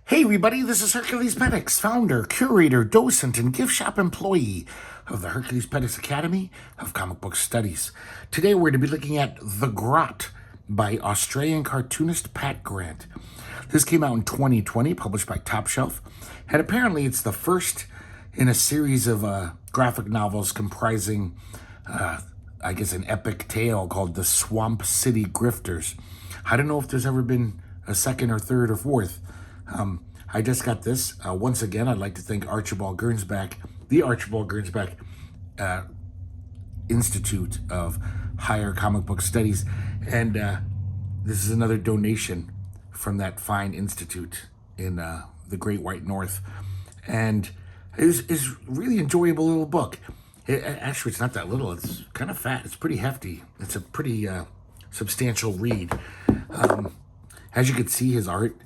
Hey everybody, this is herculespetix, founder, curator, docent, and gift shop employee of the herculespetix Academy of Comic Book Studies. Today we're going to be looking at The Grot by Australian cartoonist Pat Grant. This came out in 2020, published by Top Shelf, and apparently it's the first in a series of graphic novels comprising, I guess, an epic tale called The Swamp City Grifters. I don't know if there's ever been a second or third or fourth. I just got this. Once again, I'd like to thank Archibald Gernsback, the Archibald Gernsback Institute of Higher Comic Book Studies. And this is another donation from that fine institute in the Great White North. And it's really enjoyable little book. Actually, it's not that little. It's kind of fat. It's pretty hefty. It's a pretty substantial read. As you can see, his art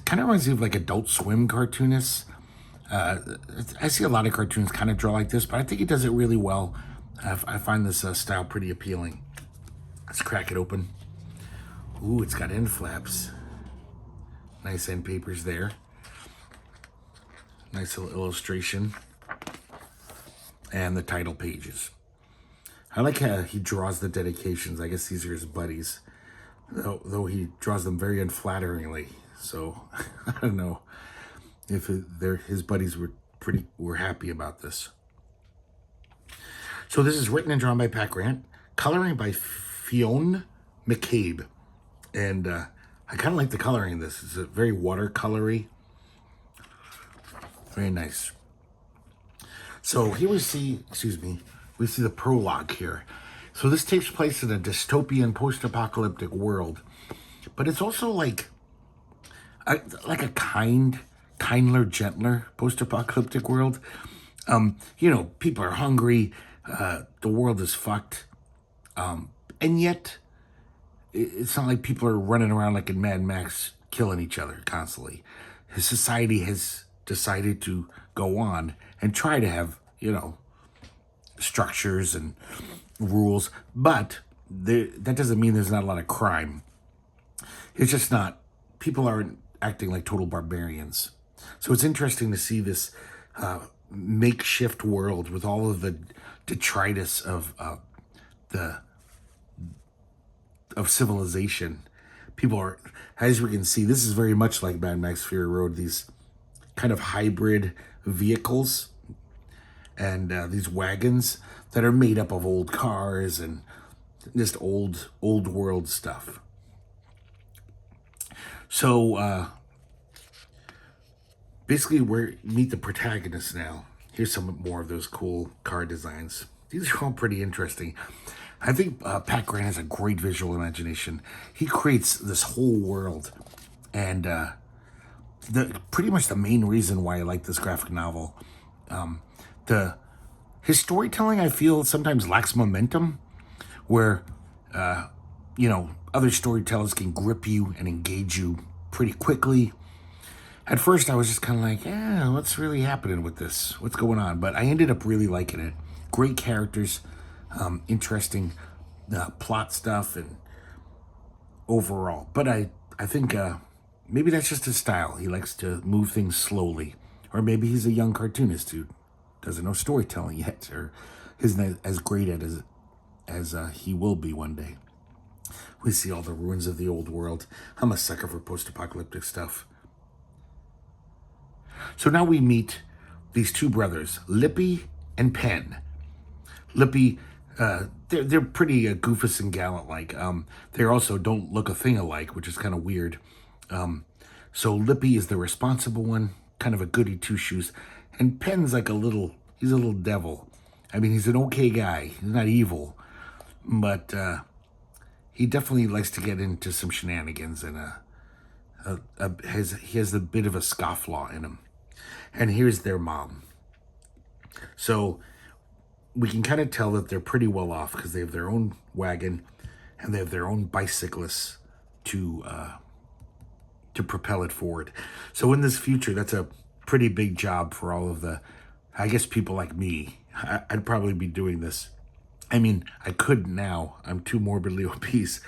kind of reminds me of like Adult Swim cartoonists. I see a lot of cartoons kind of draw like this, but I think he does it really well. I find this style pretty appealing. Let's crack it open. Ooh, it's got end flaps. Nice end papers there. Nice little illustration. And the title pages. I like how he draws the dedications. I guess these are his buddies. Though he draws them very unflatteringly. So I don't know if his buddies were happy about this. So this is written and drawn by Pat Grant, coloring by Fionn McCabe, and I kind of like the coloring in this. It's a very watercolory, very nice. So here we see, we see the prologue here. So this takes place in a dystopian post-apocalyptic world, but it's also like a kindler, gentler post-apocalyptic world. People are hungry, the world is fucked, and yet it's not like people are running around like in Mad Max killing each other constantly. His society has decided to go on and try to have, structures and rules, but that doesn't mean there's not a lot of crime. It's just not, people aren't acting like total barbarians. So it's interesting to see this makeshift world with all of the detritus of civilization. People are, as we can see, this is very much like Mad Max Fury Road, these kind of hybrid vehicles and these wagons that are made up of old cars and just old world stuff. So basically we meet the protagonist now. Here's some more of those cool car designs. These are all pretty interesting. I think Pat Grant has a great visual imagination. He creates this whole world, and pretty much the main reason why I like this graphic novel. His storytelling, I feel, sometimes lacks momentum, where other storytellers can grip you and engage you pretty quickly. At first, I was just kind of like, what's really happening with this? What's going on? But I ended up really liking it. Great characters, interesting plot stuff, and overall. But I think maybe that's just his style. He likes to move things slowly. Or maybe he's a young cartoonist who doesn't know storytelling yet, or isn't as great at it as he will be one day. We see all the ruins of the old world. I'm a sucker for post-apocalyptic stuff. So now we meet these two brothers, Lippy and Pen. Lippy, they're pretty goofus and gallant-like. They also don't look a thing alike, which is kind of weird. So Lippy is the responsible one, kind of a goody two-shoes. And Pen's like he's a little devil. I mean, he's an okay guy. He's not evil. But he definitely likes to get into some shenanigans, and he has a bit of a scofflaw in him. And here's their mom. So we can kind of tell that they're pretty well off because they have their own wagon and they have their own bicyclists to propel it forward. So in this future, that's a pretty big job for all of the, I guess, people like me. I'd probably be doing this. I mean, I could now. I'm too morbidly obese,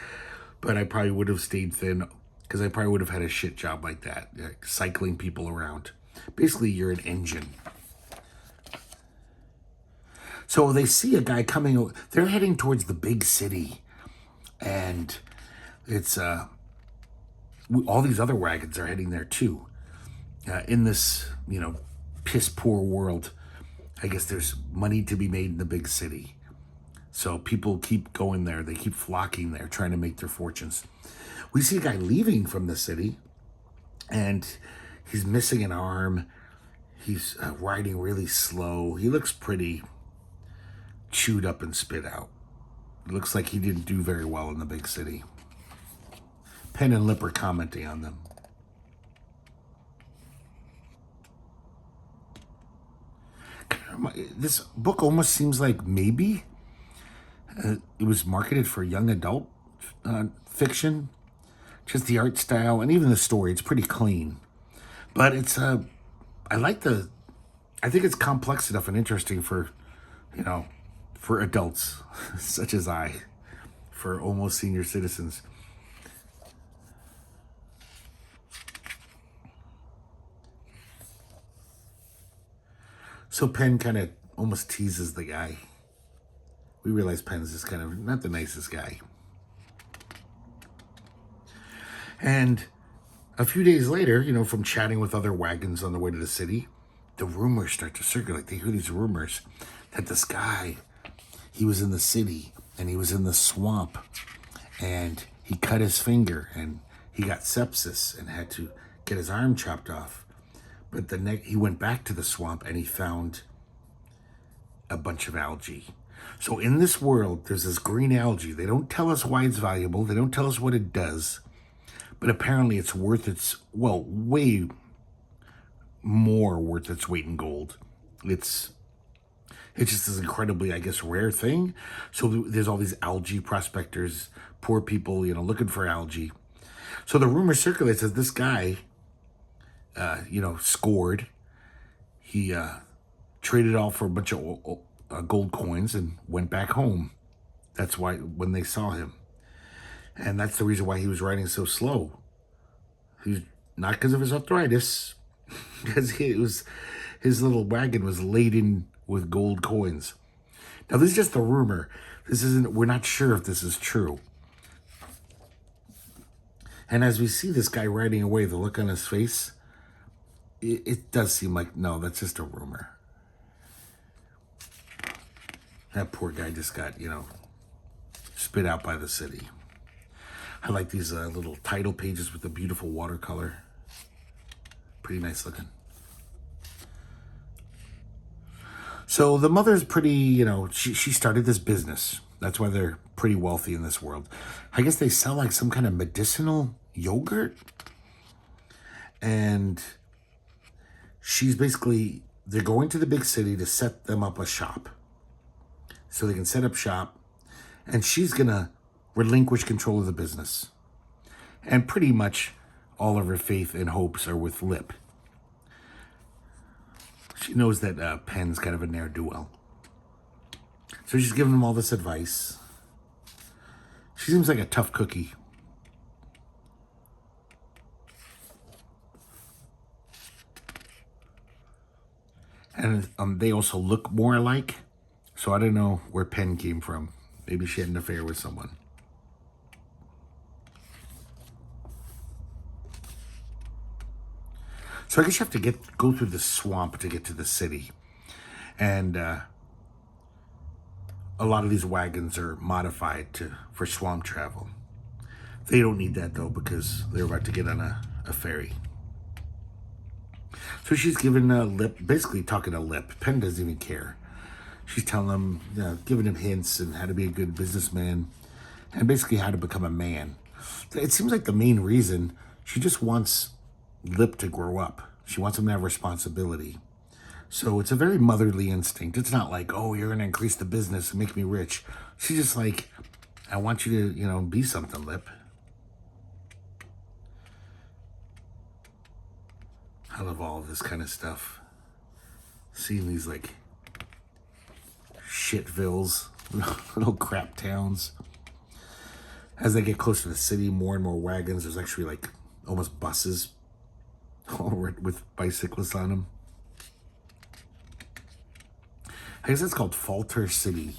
but I probably would have stayed thin because I probably would have had a shit job like that, like cycling people around. Basically, you're an engine. So they see a guy coming. They're heading towards the big city, and it's all these other wagons are heading there too. In this, piss poor world, I guess there's money to be made in the big city. So people keep going there. They keep flocking there, trying to make their fortunes. We see a guy leaving from the city, and he's missing an arm. He's riding really slow. He looks pretty chewed up and spit out. It looks like he didn't do very well in the big city. Pen and Lip are commenting on them. This book almost seems like maybe it was marketed for young adult fiction. Just the art style and even the story, it's pretty clean. But it's I think it's complex enough and interesting for adults such as I, for almost senior citizens. So Penn kind of almost teases the guy. We realize Penn's just kind of not the nicest guy. And a few days later, from chatting with other wagons on the way to the city, the rumors start to circulate. They hear these rumors that this guy, he was in the city and he was in the swamp and he cut his finger and he got sepsis and had to get his arm chopped off. But he went back to the swamp and he found a bunch of algae. So in this world, there's this green algae. They don't tell us why it's valuable. They don't tell us what it does. But apparently it's way more worth its weight in gold. It's just this incredibly, I guess, rare thing. So there's all these algae prospectors, poor people, looking for algae. So the rumor circulates that this guy, scored. He traded all for a bunch of gold coins and went back home. That's why when they saw him. And that's the reason why he was riding so slow. He's not because of his arthritis, because his little wagon was laden with gold coins. Now this is just a rumor. We're not sure if this is true. And as we see this guy riding away, the look on his face, it does seem like, no, that's just a rumor. That poor guy just got, spit out by the city. I like these little title pages with the beautiful watercolor. Pretty nice looking. So the mother's pretty, she started this business. That's why they're pretty wealthy in this world. I guess they sell like some kind of medicinal yogurt. And they're going to the big city to set them up a shop. So they can set up shop. And she's going to relinquish control of the business. And pretty much all of her faith and hopes are with Lip. She knows that Penn's kind of a ne'er-do-well. So she's giving him all this advice. She seems like a tough cookie. And they also look more alike. So I don't know where Penn came from. Maybe she had an affair with someone. So I guess you have to go through the swamp to get to the city. And a lot of these wagons are modified for swamp travel. They don't need that though, because they're about to get on a ferry. So she's giving Lip, basically talking to Lip. Penn doesn't even care. She's telling him, giving him hints and how to be a good businessman and basically how to become a man. It seems like the main reason, she just wants Lip to grow up. She wants him to have responsibility. So it's a very motherly instinct. It's not like, oh, you're going to increase the business and make me rich. She's just like, I want you to, be something, Lip. I love all of this kind of stuff. Seeing these like shitvilles, little crap towns. As they get closer to the city, more and more wagons. There's actually like almost buses, all with bicyclists on them. I guess it's called Falter City.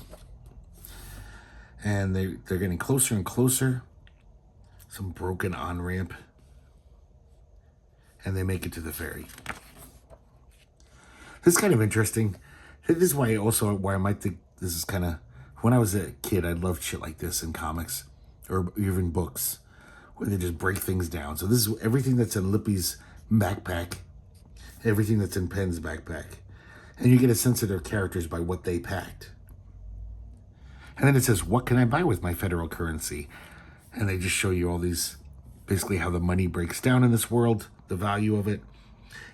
And they're getting closer and closer. Some broken on-ramp. And they make it to the ferry. This is kind of interesting. This is why I might think this is kind of... When I was a kid, I loved shit like this in comics. Or even books. Where they just break things down. So this is everything that's in Lippy's backpack. Everything that's in Penn's backpack. And you get a sense of their characters by what they packed. And then it says, what can I buy with my federal currency? And they just show you all these, basically how the money breaks down in this world, the value of it.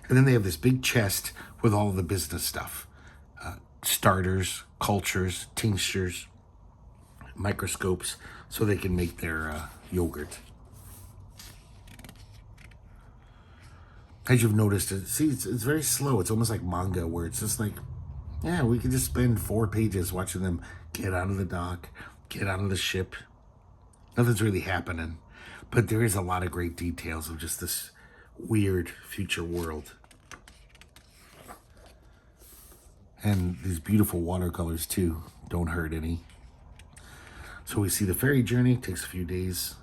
And then they have this big chest with all of the business stuff. Starters, cultures, tinctures, microscopes, so they can make their yogurt. As you've noticed, it's very slow. It's almost like manga, where it's just like, yeah, we could just spend 4 pages watching them get out of the dock, get out of the ship. Nothing's really happening. But there is a lot of great details of just this weird future world. And these beautiful watercolors, too, don't hurt any. So we see the ferry journey, takes a few days.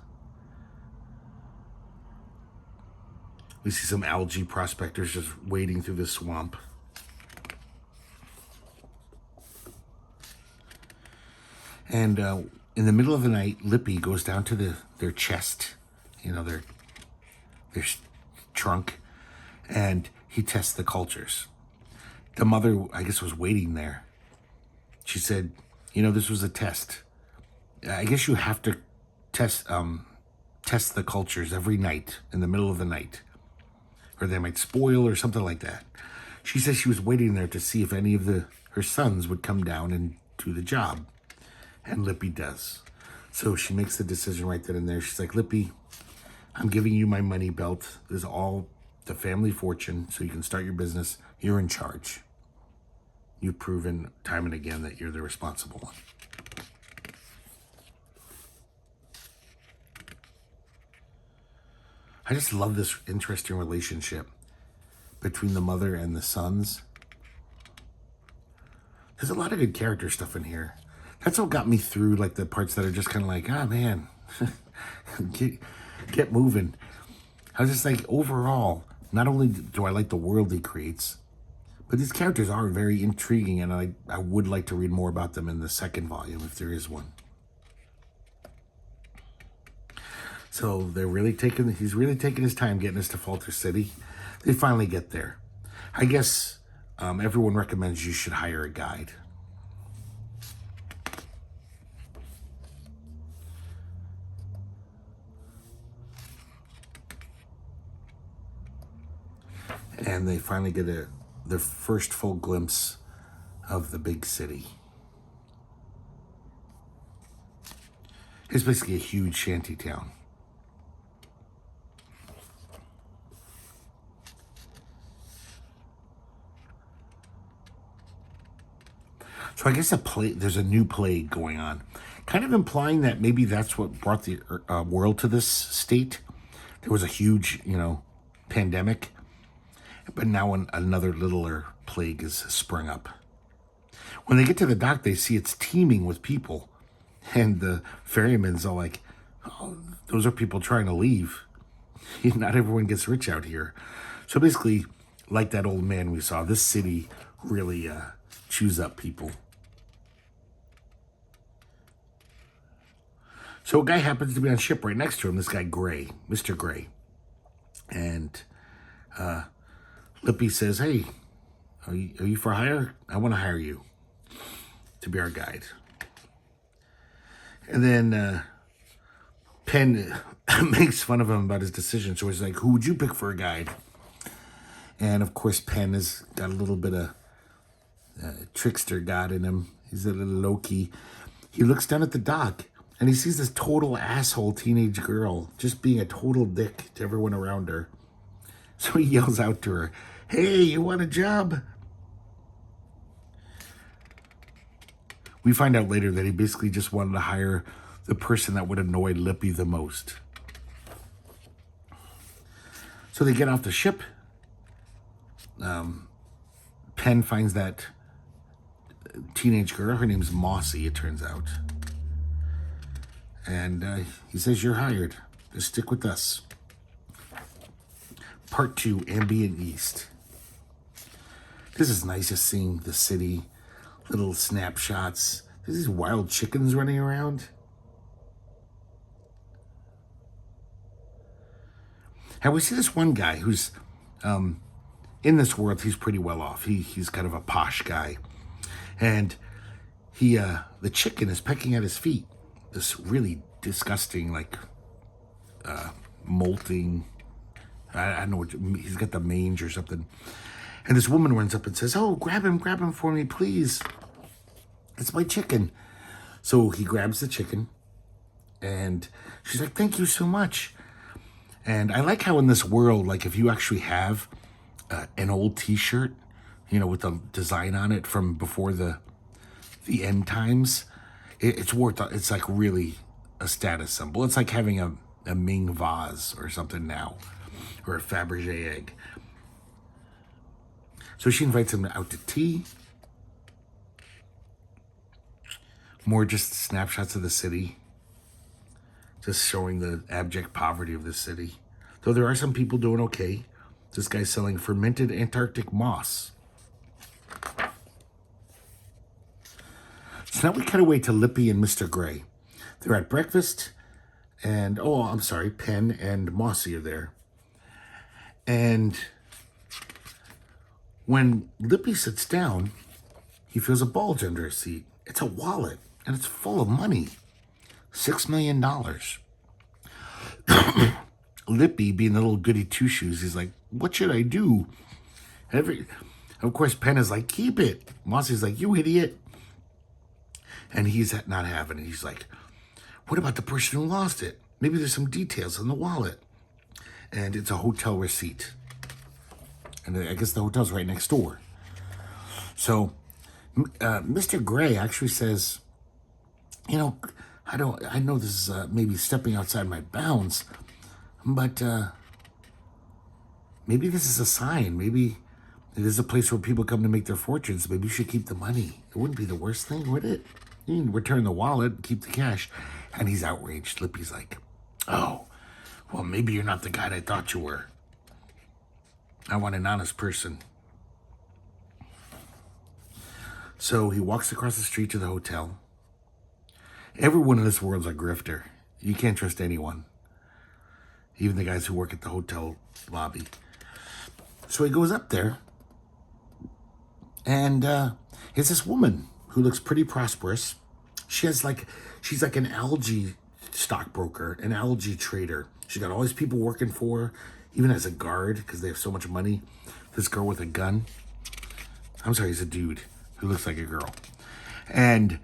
We see some algae prospectors just wading through the swamp. And in the middle of the night, Lippy goes down to their chest, their trunk, and he tests the cultures. The mother, I guess, was waiting there. She said, this was a test. I guess you have to test the cultures every night in the middle of the night, or they might spoil or something like that. She says she was waiting there to see if any of her sons would come down and do the job. And Lippy does. So she makes the decision right then and there. She's like, Lippy, I'm giving you my money belt. This is all the family fortune, so you can start your business. You're in charge. You've proven time and again that you're the responsible one. I just love this interesting relationship between the mother and the sons. There's a lot of good character stuff in here. That's what got me through, like, the parts that are just kind of like, man, get moving. I was just like, overall, not only do I like the world he creates, but these characters are very intriguing, and I would like to read more about them in the second volume, if there is one. So he's really taking his time getting us to Falter City. They finally get there. I guess everyone recommends you should hire a guide. And they finally get their first full glimpse of the big city. It's basically a huge shanty town. So I guess there's a new plague going on, kind of implying that maybe that's what brought the world to this state. There was a huge, pandemic, but now another littler plague has sprung up. When they get to the dock, they see it's teeming with people, and the ferryman's all like, oh, those are people trying to leave. Not everyone gets rich out here. So basically, like that old man we saw, this city really chews up people. So a guy happens to be on ship right next to him, this guy Gray, Mr. Gray. And Lippy says, hey, are you for hire? I want to hire you to be our guide. And then Penn makes fun of him about his decision. So he's like, who would you pick for a guide? And of course, Penn has got a little bit of trickster god in him. He's a little low-key. He looks down at the dock and he sees this total asshole teenage girl just being a total dick to everyone around her. So he yells out to her, hey, you want a job? We find out later that he basically just wanted to hire the person that would annoy Lippy the most. So they get off the ship. Penn finds that teenage girl. Her name's Mossy, it turns out. And he says, you're hired. Just stick with us. Part 2, Ambient East. This is nice, just seeing the city. Little snapshots. There's these wild chickens running around. And we see this one guy who's, in this world, he's pretty well off. He's kind of a posh guy. And the chicken is pecking at his feet. This really disgusting, like, molting, I don't know what, he's got the mange or something. And this woman runs up and says, oh, grab him for me, please. It's my chicken. So he grabs the chicken, and she's like, thank you so much. And I like how in this world, like, if you actually have an old t-shirt, you know, with the design on it from before the end times, it's worth, it's like really a status symbol. It's like having a Ming vase or something now, or a Fabergé egg. So she invites him out to tea. More just snapshots of the city, just showing the abject poverty of this city. Though there are some people doing okay. This guy's selling fermented Antarctic moss. So now we cut away to Lippy and Mr. Gray. They're at breakfast, and, oh, I'm sorry, Penn and Mossy are there. And when Lippy sits down, he feels a bulge under his seat. It's a wallet, and it's full of money. $6 million. Lippy, being the little goody two-shoes, he's like, what should I do? Of course, Penn is like, keep it. Mossy's like, you idiot. And he's not having it. He's like, what about the person who lost it? Maybe there's some details in the wallet. And it's a hotel receipt. And I guess the hotel's right next door. So Mr. Gray actually says, you know, I know this is maybe stepping outside my bounds, but maybe this is a sign. Maybe it is a place where people come to make their fortunes. Maybe you should keep the money. It wouldn't be the worst thing, would it? You can return the wallet and keep the cash. And he's outraged. Lippy's like, oh, well, maybe you're not the guy I thought you were. I want an honest person. So he walks across the street to the hotel. Everyone in this world's a grifter. You can't trust anyone. Even the guys who work at the hotel lobby. So he goes up there. And here's this woman who looks pretty prosperous. She's like an algae stockbroker, an algae trader. She's got all these people working for her, even as a guard, because they have so much money. This girl with a gun. I'm sorry, he's a dude who looks like a girl. And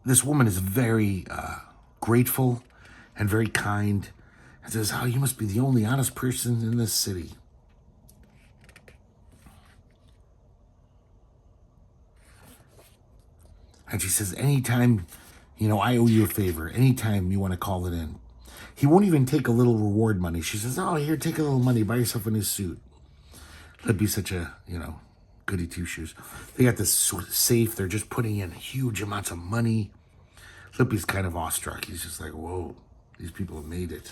this woman is very grateful and very kind. And says, oh, you must be the only honest person in this city. And she says, anytime, you know, I owe you a favor. Anytime you want to call it in. He won't even take a little reward money. She says, oh, here, take a little money. Buy yourself a new suit. That'd be such a, you know, goody two-shoes. They got this safe. They're just putting in huge amounts of money. Lippy's kind of awestruck. He's just like, whoa, these people have made it.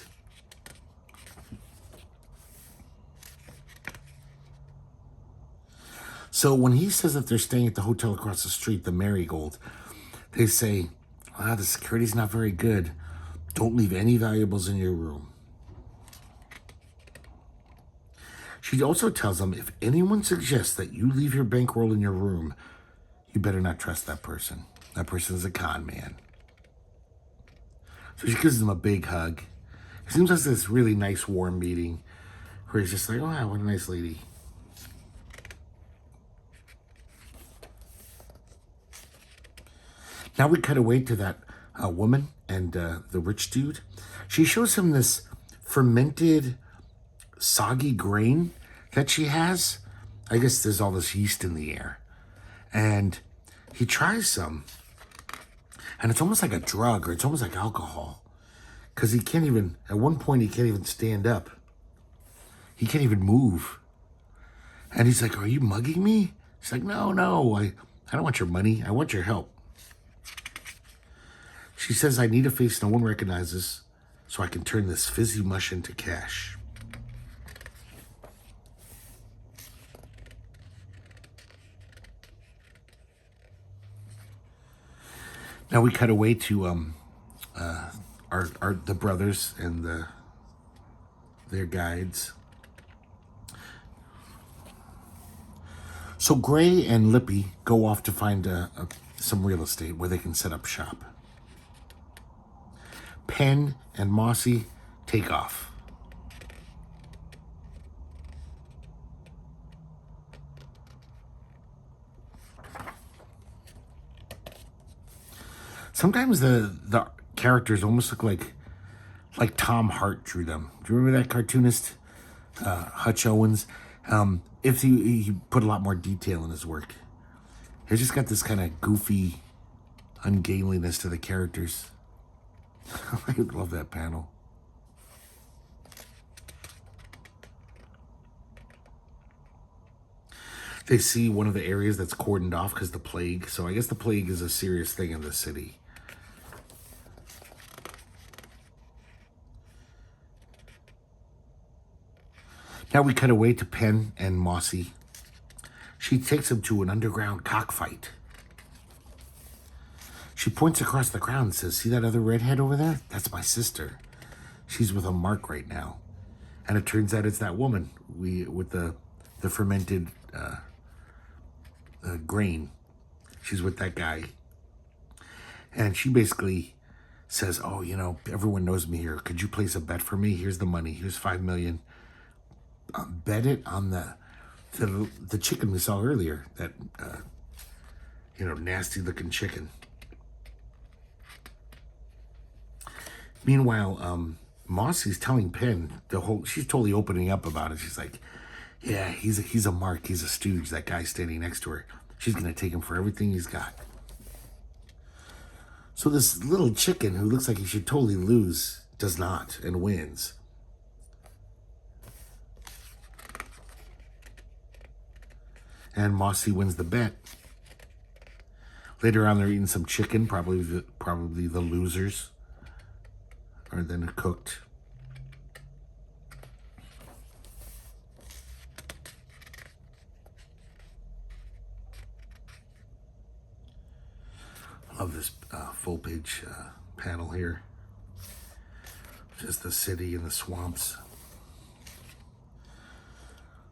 So when he says that they're staying at the hotel across the street, the Marigold, they say, the security's not very good. Don't leave any valuables in your room. She also tells them, if anyone suggests that you leave your bankroll in your room, you better not trust that person. That person is a con man. So she gives them a big hug. It seems like this really nice, warm meeting where he's just like, wow, what a nice lady. Now we cut away to that woman and the rich dude. She shows him this fermented, soggy grain that she has. I guess there's all this yeast in the air. And he tries some. And it's almost like a drug, or it's almost like alcohol. Because he can't even, at one point, he can't even stand up. He can't even move. And he's like, are you mugging me? She's like, no, I don't want your money. I want your help. She says, I need a face no one recognizes so I can turn this fizzy mush into cash. Now we cut away to the brothers and their guides. So Gray and Lippy go off to find some real estate where they can set up shop. Penn and Mossy take off. Sometimes the characters almost look like Tom Hart drew them. Do you remember that cartoonist, Hutch Owens? If he put a lot more detail in his work. He's just got this kind of goofy ungainliness to the characters. I love that panel. They see one of the areas that's cordoned off because the plague. So I guess the plague is a serious thing in the city. Now we cut away to Penn and Mossy. She takes him to an underground cockfight. She points across the crowd and says, see that other redhead over there? That's my sister. She's with a mark right now. And it turns out it's that woman with the fermented grain. She's with that guy. And she basically says, oh, everyone knows me here. Could you place a bet for me? Here's the money. Here's $5 million. Bet it on the chicken we saw earlier. That, nasty looking chicken. Meanwhile, Mossy's telling Penn she's totally opening up about it. She's like, yeah, he's a mark. He's a stooge. That guy standing next to her. She's going to take him for everything he's got. So this little chicken who looks like he should totally lose does not and wins. And Mossy wins the bet. Later on, they're eating some chicken, probably the losers are then cooked. I love this full page panel here. Just the city and the swamps.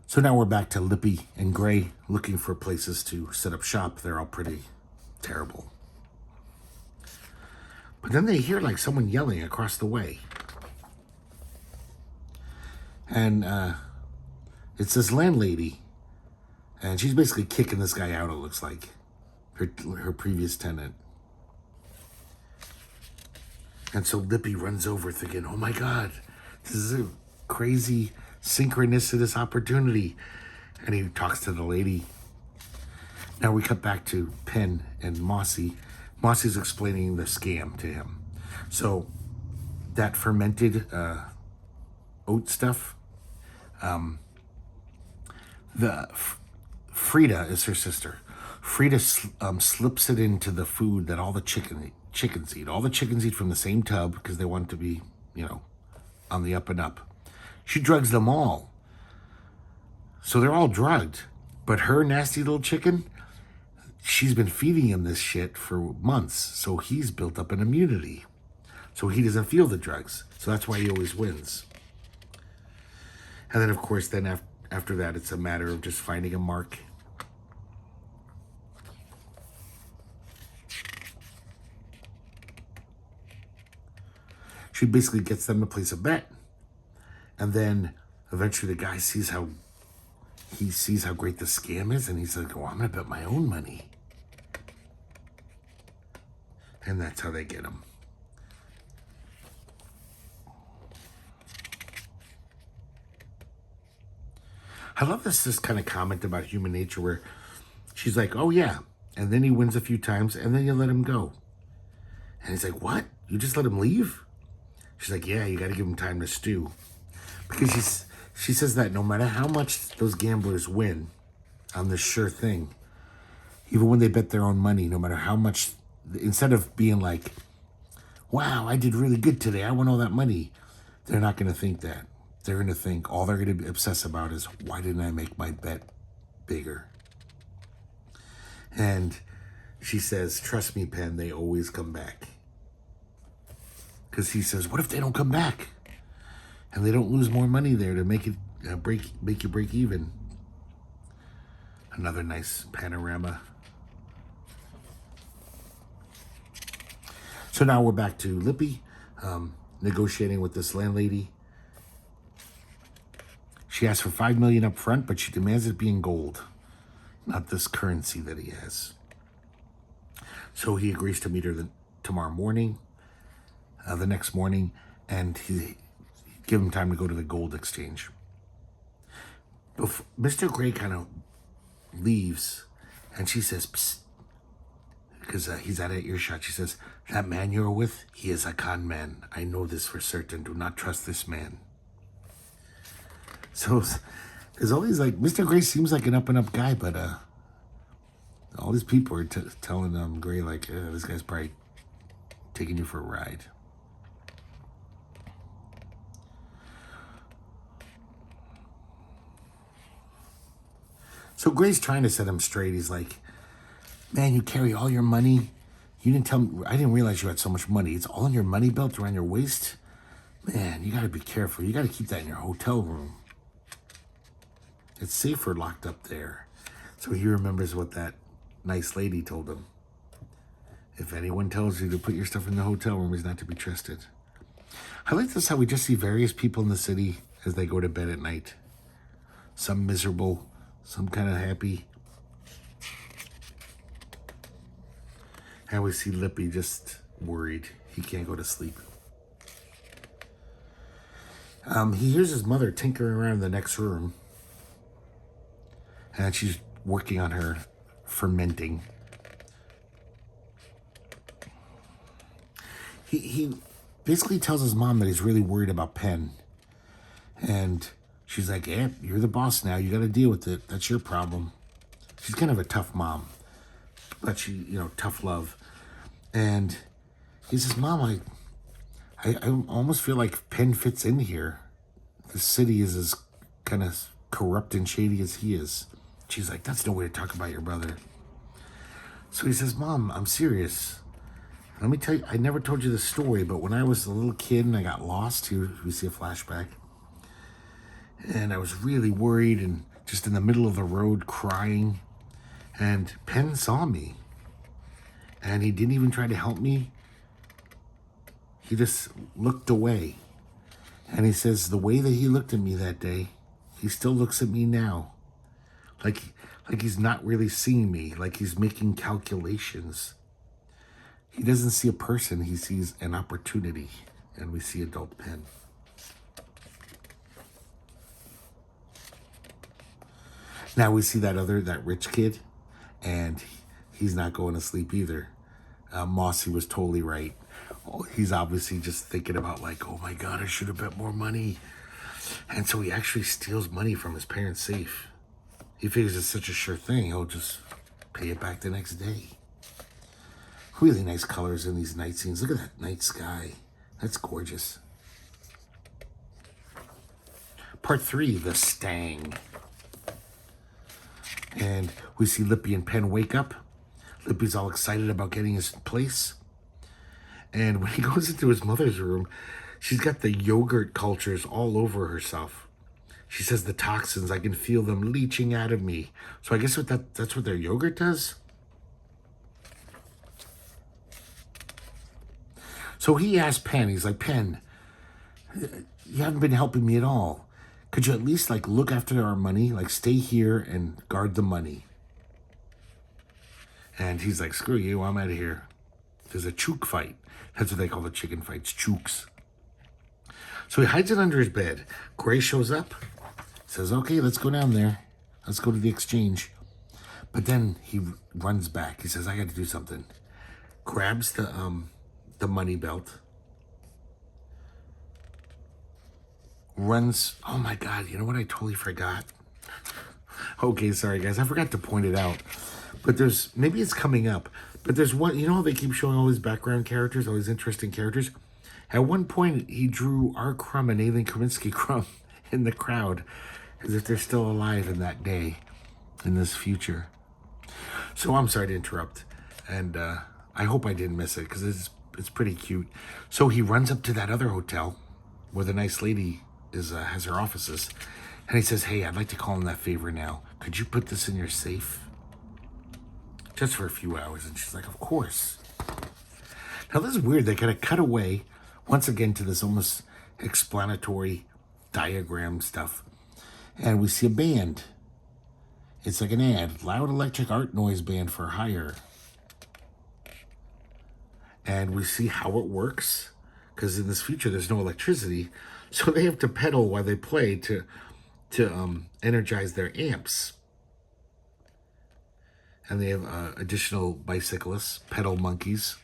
So now we're back to Lippy and Gray looking for places to set up shop. They're all pretty terrible. But then they hear like someone yelling across the way. And it's this landlady. And she's basically kicking this guy out, it looks like. Her previous tenant. And so Lippy runs over thinking, oh my God, this is a crazy synchronicitous opportunity. And he talks to the lady. Now we cut back to Penn and Mossy. Mossy's explaining the scam to him. So that fermented oat stuff, Frida is her sister. Frida slips it into the food that all the chickens eat. All the chickens eat from the same tub because they want to be, on the up and up. She drugs them all. So they're all drugged. But her nasty little chicken, she's been feeding him this shit for months. So he's built up an immunity. So he doesn't feel the drugs. So that's why he always wins. And then, of course, after that, it's a matter of just finding a mark. She basically gets them to place a bet. And then eventually the guy sees how great the scam is. And he's like, oh, I'm going to bet my own money. And that's how they get him. I love this kind of comment about human nature where she's like, oh, yeah. And then he wins a few times and then you let him go. And he's like, what? You just let him leave? She's like, yeah, you got to give him time to stew. Because She says that no matter how much those gamblers win on this sure thing, even when they bet their own money, no matter how much, instead of being like, wow, I did really good today, I won all that money, they're not going to think that. They're going to think, all they're going to obsess about is, why didn't I make my bet bigger? And she says, trust me, Penn, they always come back. Because he says, what if they don't come back? And they don't lose more money there to make it make you break even. Another nice panorama. So now we're back to Lippy, negotiating with this landlady. She asks for $5 million up front, but she demands it be in gold, not this currency that he has. So he agrees to meet her tomorrow morning, the next morning, and he give him time to go to the gold exchange. Mr. Gray kind of leaves, and she says, psst, because he's at an earshot. She says, that man you're with, he is a con man. I know this for certain. Do not trust this man. So there's all these, like, Mr. Gray seems like an up-and-up guy, but all these people are telling Gray, like, this guy's probably taking you for a ride. So Gray's trying to set him straight. He's like, man, you carry all your money. You didn't tell me. I didn't realize you had so much money. It's all in your money belt around your waist. Man, you got to be careful. You got to keep that in your hotel room. It's safer locked up there. So he remembers what that nice lady told him. If anyone tells you to put your stuff in the hotel room, he's not to be trusted. I like this, how we just see various people in the city as they go to bed at night. Some miserable, some kind of happy. And we see Lippy just worried. He can't go to sleep. He hears his mother tinkering around in the next room. And she's working on her fermenting. He basically tells his mom that he's really worried about Penn. And she's like, yeah, you're the boss now. You got to deal with it. That's your problem. She's kind of a tough mom. But she, tough love. And he says, Mom, I almost feel like Penn fits in here. The city is as kind of corrupt and shady as he is. She's like, that's no way to talk about your brother. So he says, Mom, I'm serious. Let me tell you, I never told you this story, but when I was a little kid and I got lost, here we see a flashback. And I was really worried and just in the middle of the road crying. And Penn saw me. And he didn't even try to help me. He just looked away. And he says the way that he looked at me that day, he still looks at me now. Like he's not really seeing me. Like he's making calculations. He doesn't see a person. He sees an opportunity. And we see adult Penn. Now we see that rich kid. And he's not going to sleep either. Mossy was totally right. He's obviously just thinking about like, oh my God, I should have bet more money. And so he actually steals money from his parents' safe. He figures it's such a sure thing, he'll just pay it back the next day. Really nice colors in these night scenes. Look at that night sky. That's gorgeous. Part 3, the Stang. And we see Lippy and Penn wake up. Lippy's all excited about getting his place. And when he goes into his mother's room, she's got the yogurt cultures all over herself. She says the toxins, I can feel them leaching out of me. So I guess that's what their yogurt does? So he asked Penn, he's like, Penn, you haven't been helping me at all. Could you at least look after our money? Stay here and guard the money. And he's like, screw you, I'm out of here. There's a chook fight. That's what they call the chicken fights, chooks. So he hides it under his bed. Gray shows up, says, okay, let's go down there. Let's go to the exchange. But then he runs back. He says, I got to do something. Grabs the money belt. runs. Oh my God, you know what? I totally forgot. Okay, sorry guys, I forgot to point it out. But maybe it's coming up. But there's one, you know how they keep showing all these background characters, all these interesting characters? At one point, he drew R. Crumb and Aileen Kaminsky Crumb in the crowd, as if they're still alive in that day, in this future. So I'm sorry to interrupt, and I hope I didn't miss it, because it's pretty cute. So he runs up to that other hotel, where the nice lady has her offices, and he says, hey, I'd like to call in that favor now. Could you put this in your safe? Just for a few hours. And she's like, of course. Now this is weird. They kind of cut away once again to this almost explanatory diagram stuff. And we see a band. It's like an ad. Loud electric art noise band for hire. And we see how it works. Because in this future, there's no electricity. So they have to pedal while they play to energize their amps. And they have additional bicyclists, pedal monkeys.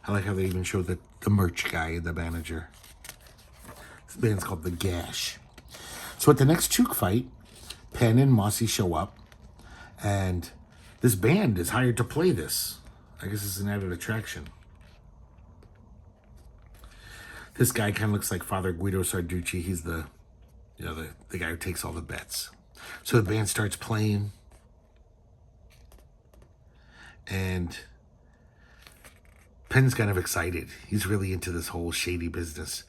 I like how they even show the merch guy, the manager. This band's called The Gash. So at the next Chook fight, Penn and Mossy show up. And this band is hired to play this. I guess it's an added attraction. This guy kind of looks like Father Guido Sarducci. He's the guy who takes all the bets. So the band starts playing. And Penn's kind of excited. He's really into this whole shady business.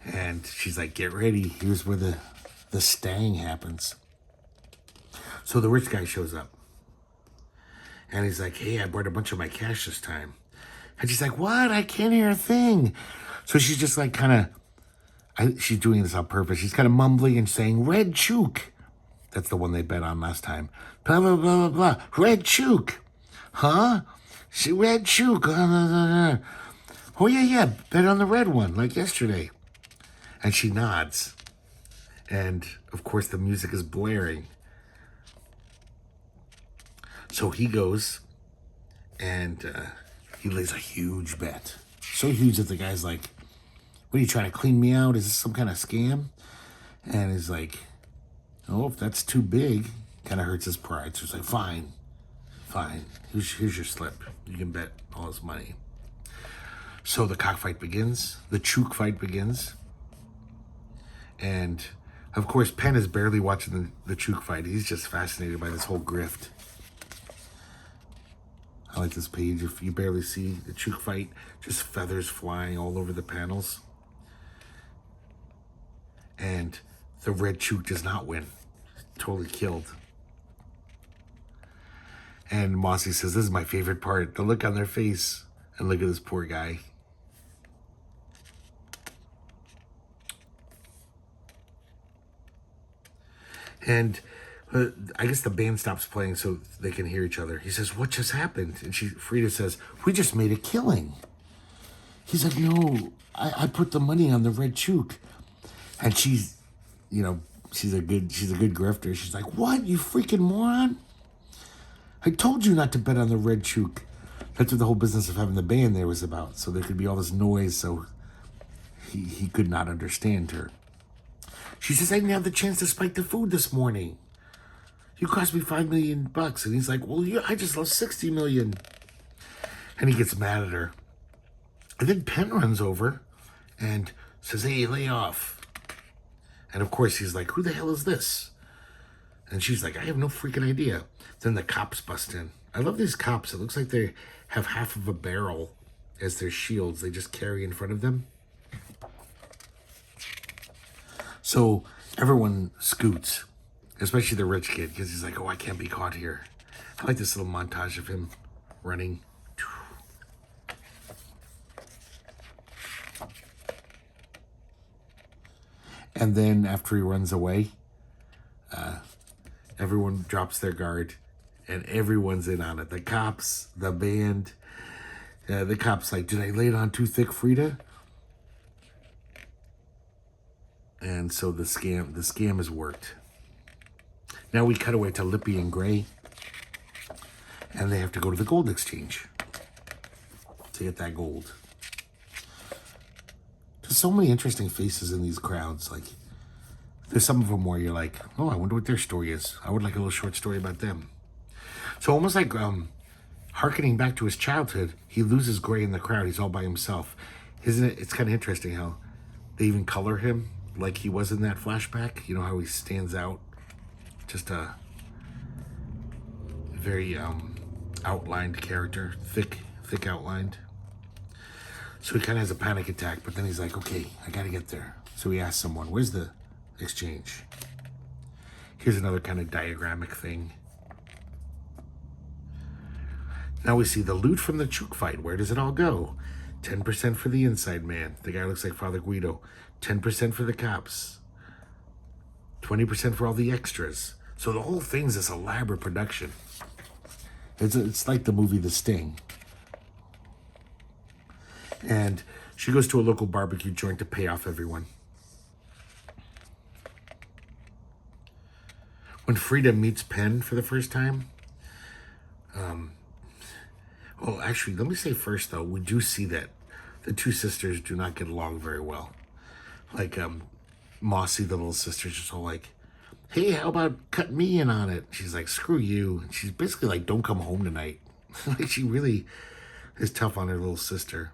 And she's like, get ready. Here's where the stang happens. So the rich guy shows up. And he's like, hey, I brought a bunch of my cash this time. And she's like, what? I can't hear a thing. So she's just like she's doing this on purpose. She's kind of mumbling and saying, Red Chook. That's the one they bet on last time. Blah, blah, blah, blah, blah. Red Chook. Huh? Red Chook. Oh, yeah. Bet on the red one, like yesterday. And she nods. And, of course, the music is blaring. So he goes and he lays a huge bet. So huge that the guy's like, what are you trying to clean me out? Is this some kind of scam? And he's like, oh, if that's too big, kind of hurts his pride. So he's like, fine. Here's your slip. You can bet all his money. So the cockfight begins. The Chook fight begins. And, of course, Penn is barely watching the Chook fight. He's just fascinated by this whole grift. I like this page. If you barely see the Chook fight, just feathers flying all over the panels. And the red Chook does not win. Totally killed. And Mossy says, this is my favorite part. The look on their face. And look at this poor guy. And I guess the band stops playing so they can hear each other. He says, what just happened? And Frida says, we just made a killing. He's like, no, I put the money on the red Chook. And she's a good grifter. She's like, what, you freaking moron? I told you not to bet on the red Chook. That's what the whole business of having the band there was about. So there could be all this noise, so he could not understand her. She says, I didn't have the chance to spike the food this morning. You cost me $5 million. And he's like, well, I just lost $60 million. And he gets mad at her. And then Penn runs over and says, hey, lay off. And of course, he's like, who the hell is this? And she's like, I have no freaking idea. Then the cops bust in. I love these cops. It looks like they have half of a barrel as their shields. They just carry in front of them. So everyone scoots, especially the rich kid, because he's like, oh, I can't be caught here. I like this little montage of him running. And then after he runs away, everyone drops their guard and everyone's in on it. The cops, the band, the cops like, did I lay it on too thick, Frida? And so the scam has worked. Now we cut away to Lippy and Gray, and they have to go to the gold exchange to get that gold. There's so many interesting faces in these crowds. Like, there's some of them where you're like, oh, I wonder what their story is. I would like a little short story about them. So almost like hearkening back to his childhood, he loses Gray in the crowd. He's all by himself. Isn't it? It's kind of interesting how they even color him like he was in that flashback. You know how he stands out, just a very outlined character, thick outlined. So he kind of has a panic attack, but then he's like, okay, I got to get there. So he asks someone, where's the exchange? Here's another kind of diagrammic thing. Now we see the loot from the chook fight. Where does it all go? 10% for the inside man. The guy looks like Father Guido. 10% for the cops. 20% for all the extras. So the whole thing's this elaborate production. It's like the movie The Sting. And she goes to a local barbecue joint to pay off everyone. When Frida meets Penn for the first time, well, actually, let me say first, though, we do see that the two sisters do not get along very well. Like, Mossy, the little sister's just all like, hey, how about cut me in on it? She's like, screw you. She's basically like, don't come home tonight. Like, she really is tough on her little sister.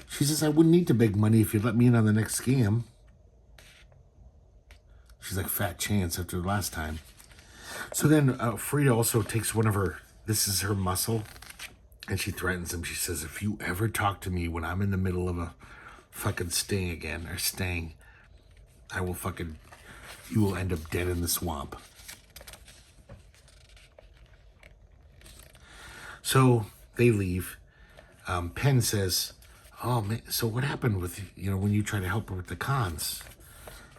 She says, I wouldn't need to beg money if you'd let me in on the next scam. She's like, fat chance after the last time. So then Frida also takes one of her, this is her muscle, and she threatens him. She says, if you ever talk to me when I'm in the middle of a fucking sting, I will fucking, you will end up dead in the swamp. So they leave. Penn says, oh man, so what happened with, when you try to help her with the cons?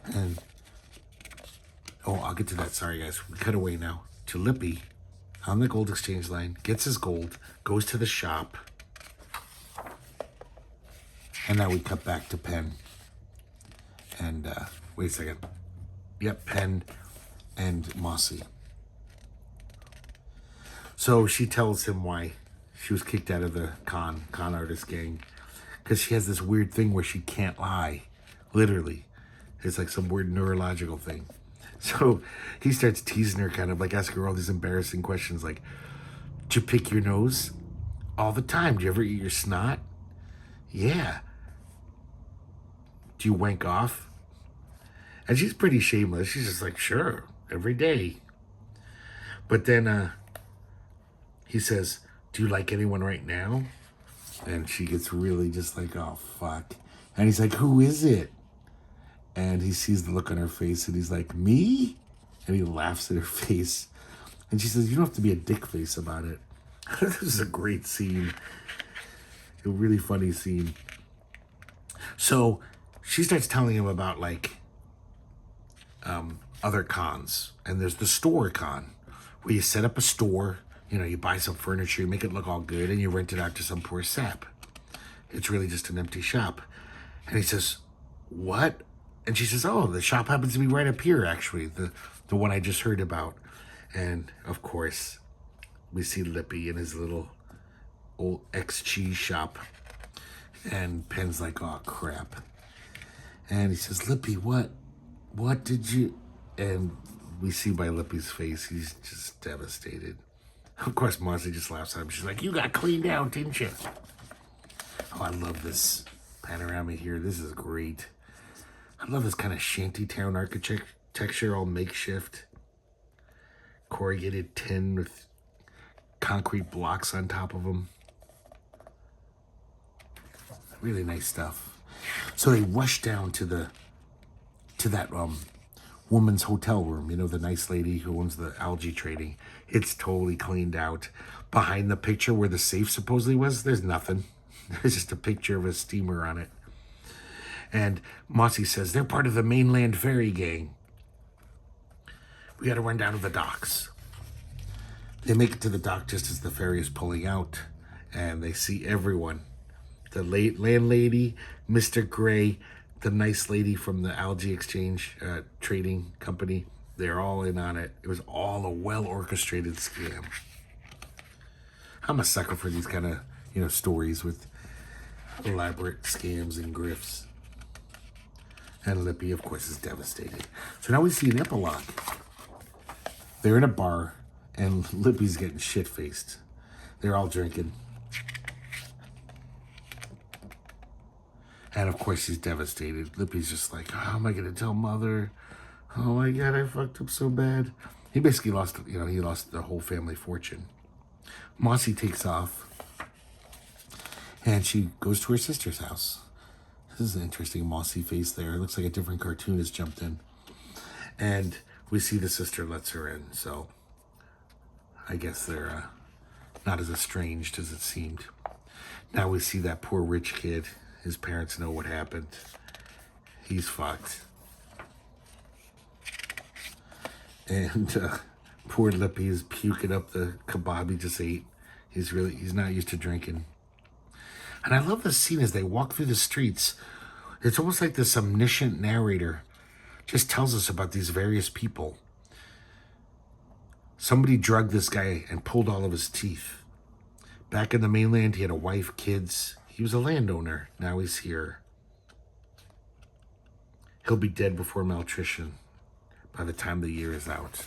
And oh, I'll get to that. Sorry, guys. We cut away now to Lippy on the gold exchange line, gets his gold, goes to the shop. And now we cut back to Penn. And, wait a second. Yep, Penn and Mossy. So she tells him why she was kicked out of the con artist gang. Because she has this weird thing where she can't lie. Literally. It's like some weird neurological thing. So he starts teasing her, kind of like asking her all these embarrassing questions like, do you pick your nose? All the time. Do you ever eat your snot? Yeah. Do you wank off? And she's pretty shameless. She's just like, sure, every day. But then he says, do you like anyone right now? And she gets really just like, oh, fuck. And he's like, who is it? And he sees the look on her face, and he's like, me? And he laughs at her face. And she says, you don't have to be a dick face about it. This is a great scene. A really funny scene. So she starts telling him about, like, other cons. And there's the store con, where you set up a store, you buy some furniture, you make it look all good, and you rent it out to some poor sap. It's really just an empty shop. And he says, what? And she says, oh, the shop happens to be right up here, actually, the one I just heard about. And, of course, we see Lippy in his little old ex-cheese shop. And Penn's like, oh, crap. And he says, Lippy, what did you... And we see by Lippy's face, he's just devastated. Of course, Mossy just laughs at him. She's like, you got cleaned out, didn't you? Oh, I love this panorama here. This is great. I love this kind of shantytown architecture, all makeshift. Corrugated tin with concrete blocks on top of them. Really nice stuff. So they rush down to that woman's hotel room. The nice lady who owns the algae trading. It's totally cleaned out. Behind the picture where the safe supposedly was, there's nothing. There's just a picture of a steamer on it. And Mossy says, they're part of the mainland ferry gang. We got to run down to the docks. They make it to the dock just as the ferry is pulling out. And they see everyone. The landlady, Mr. Gray, the nice lady from the algae exchange trading company. They're all in on it. It was all a well-orchestrated scam. I'm a sucker for these kind of, stories with elaborate scams and grifts. And Lippy, of course, is devastated. So now we see an epilogue. They're in a bar, and Lippy's getting shit-faced. They're all drinking. And, of course, she's devastated. Lippy's just like, how am I going to tell Mother? Oh, my God, I fucked up so bad. He basically lost, he lost the whole family fortune. Mossy takes off, and she goes to her sister's house. This is an interesting mossy face there. It looks like a different cartoonist jumped in. And we see the sister lets her in, so I guess they're not as estranged as it seemed. Now we see that poor rich kid. His parents know what happened. He's fucked. And poor Lippy is puking up the kebab he just ate. He's not used to drinking. And I love this scene as they walk through the streets. It's almost like this omniscient narrator just tells us about these various people. Somebody drugged this guy and pulled all of his teeth. Back in the mainland, he had a wife, kids. He was a landowner. Now he's here. He'll be dead before malnutrition by the time the year is out.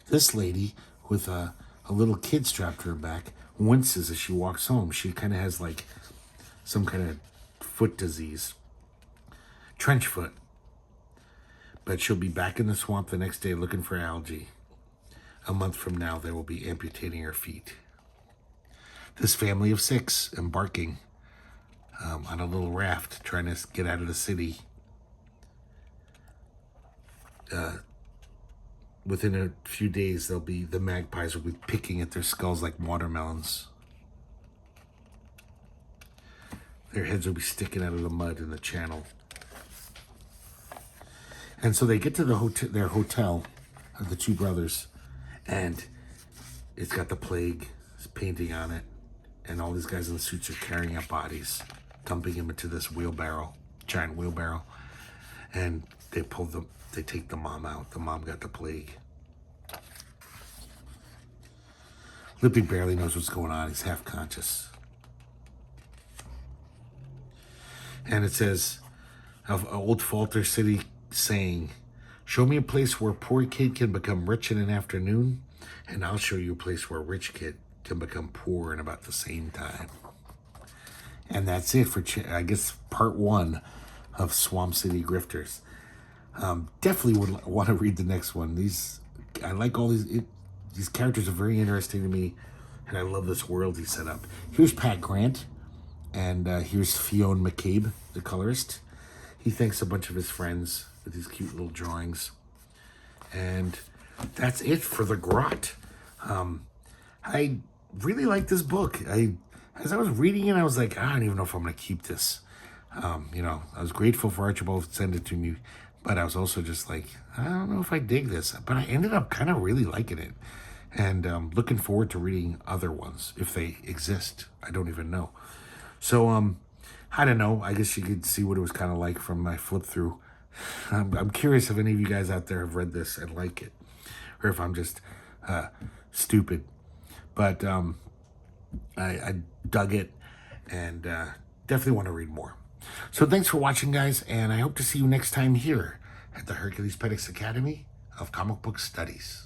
This lady with a little kid strapped to her back winces as she walks home. She kind of has like some kind of foot disease. Trench foot. But she'll be back in the swamp the next day looking for algae. A month from now, they will be amputating her feet. This family of 6 embarking on a little raft trying to get out of the city. Within a few days, the magpies will be picking at their skulls like watermelons. Their heads will be sticking out of the mud in the channel. And so they get to their hotel, the 2 brothers, and it's got the plague painting on it. And all these guys in the suits are carrying up bodies, dumping them into this giant wheelbarrow. And they take the mom out. The mom got the plague. Lippy barely knows what's going on. He's half conscious. And it says, of old Falter City saying, show me a place where a poor kid can become rich in an afternoon, and I'll show you a place where a rich kid can become poor in about the same time. And that's it for, I guess, part 1 of Swamp City Grifters. Definitely would want to read the next one. I like all these. These characters are very interesting to me, and I love this world he set up. Here's Pat Grant, and here's Fionn McCabe, the colorist. He thanks a bunch of his friends with these cute little drawings. And that's it for the Grot. I really like this book. As I was reading it, I was like, I don't even know if I'm going to keep this. I was grateful for Archibald to send it to me, but I was also just like, I don't know if I dig this. But I ended up kind of really liking it. And looking forward to reading other ones, if they exist. I don't even know. So, I don't know. I guess you could see what it was kind of like from my flip through. I'm curious if any of you guys out there have read this and like it, or if I'm just stupid. But I dug it, and definitely want to read more. So thanks for watching, guys, and I hope to see you next time here at the herculespetix Academy of Comic Book Studies.